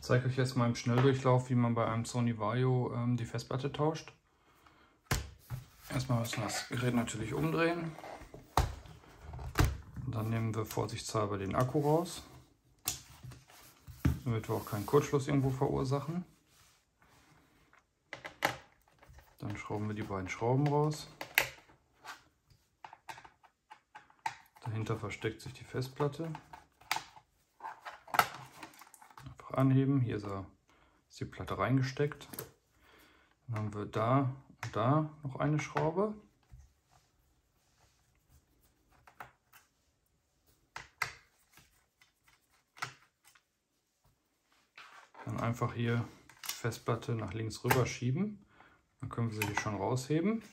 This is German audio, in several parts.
zeige euch jetzt mal im Schnelldurchlauf, wie man bei einem Sony Vaio die Festplatte tauscht. Erstmal müssen wir das Gerät natürlich umdrehen. Dann nehmen wir vorsichtshalber den Akku raus, damit wir auch keinen Kurzschluss irgendwo verursachen. Dann schrauben wir die beiden Schrauben raus. Dahinter versteckt sich die Festplatte. Einfach anheben, hier ist die Platte reingesteckt. Dann haben wir da und da noch eine Schraube. Dann einfach hier die Festplatte nach links rüber schieben. Dann können wir sie hier schon rausheben.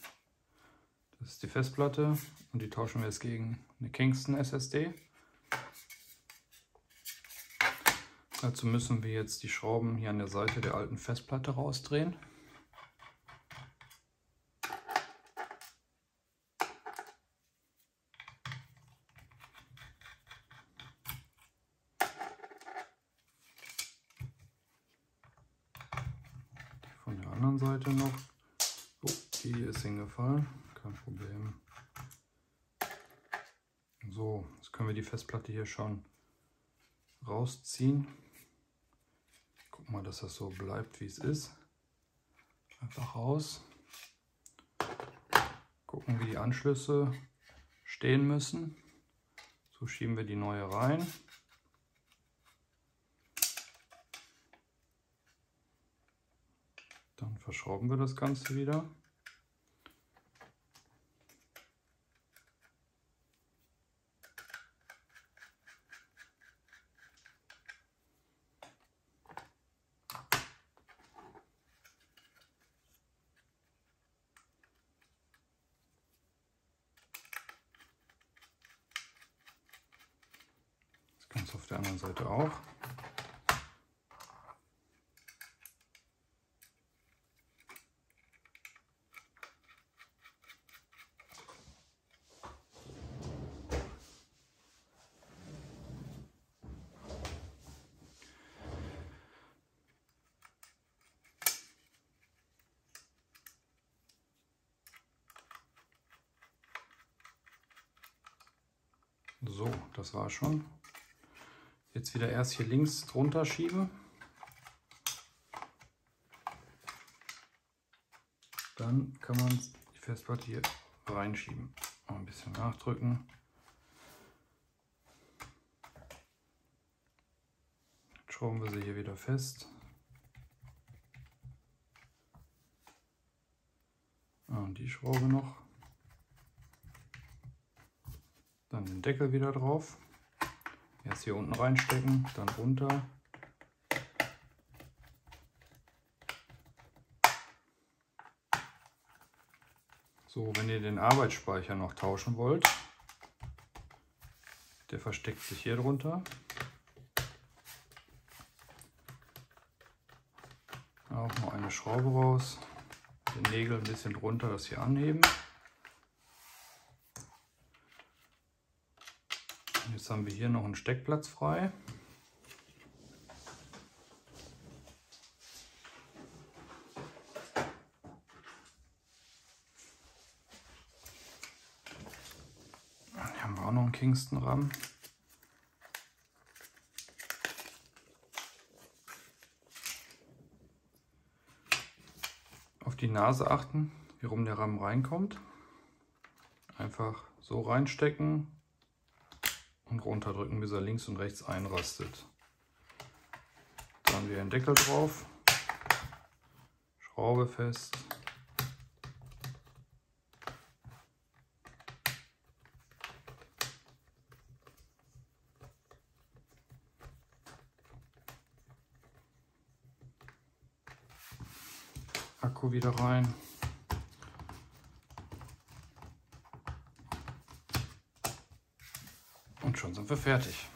Das ist die Festplatte und die tauschen wir jetzt gegen eine Kingston SSD. Dazu müssen wir jetzt die Schrauben hier an der Seite der alten Festplatte rausdrehen. Von der anderen Seite noch. Oh, die ist hingefallen. Kein Problem. So, jetzt können wir die Festplatte hier schon rausziehen. Guck mal, dass das so bleibt, wie es ist. Einfach raus. Gucken, wie die Anschlüsse stehen müssen. So schieben wir die neue rein. Dann verschrauben wir das Ganze wieder. Das Ganze auf der anderen Seite auch. So, das war schon. Jetzt wieder erst hier links drunter schieben. Dann kann man die Festplatte hier reinschieben. Mal ein bisschen nachdrücken. Jetzt schrauben wir sie hier wieder fest. Und die Schraube noch. Dann den Deckel wieder drauf. Erst hier unten reinstecken, dann runter. So, wenn ihr den Arbeitsspeicher noch tauschen wollt, der versteckt sich hier drunter. Auch noch eine Schraube raus, den Nägel ein bisschen drunter, das hier anheben. Jetzt haben wir hier noch einen Steckplatz frei. Hier haben wir auch noch einen Kingston RAM. Auf die Nase achten, wie rum der RAM reinkommt. Einfach so reinstecken und runterdrücken, bis er links und rechts einrastet. Dann wieder den Deckel drauf, Schraube fest. Akku wieder rein. Und schon sind wir fertig.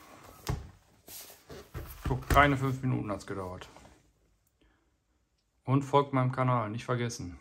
Guck, keine 5 Minuten hat es gedauert. Und folgt meinem Kanal, nicht vergessen.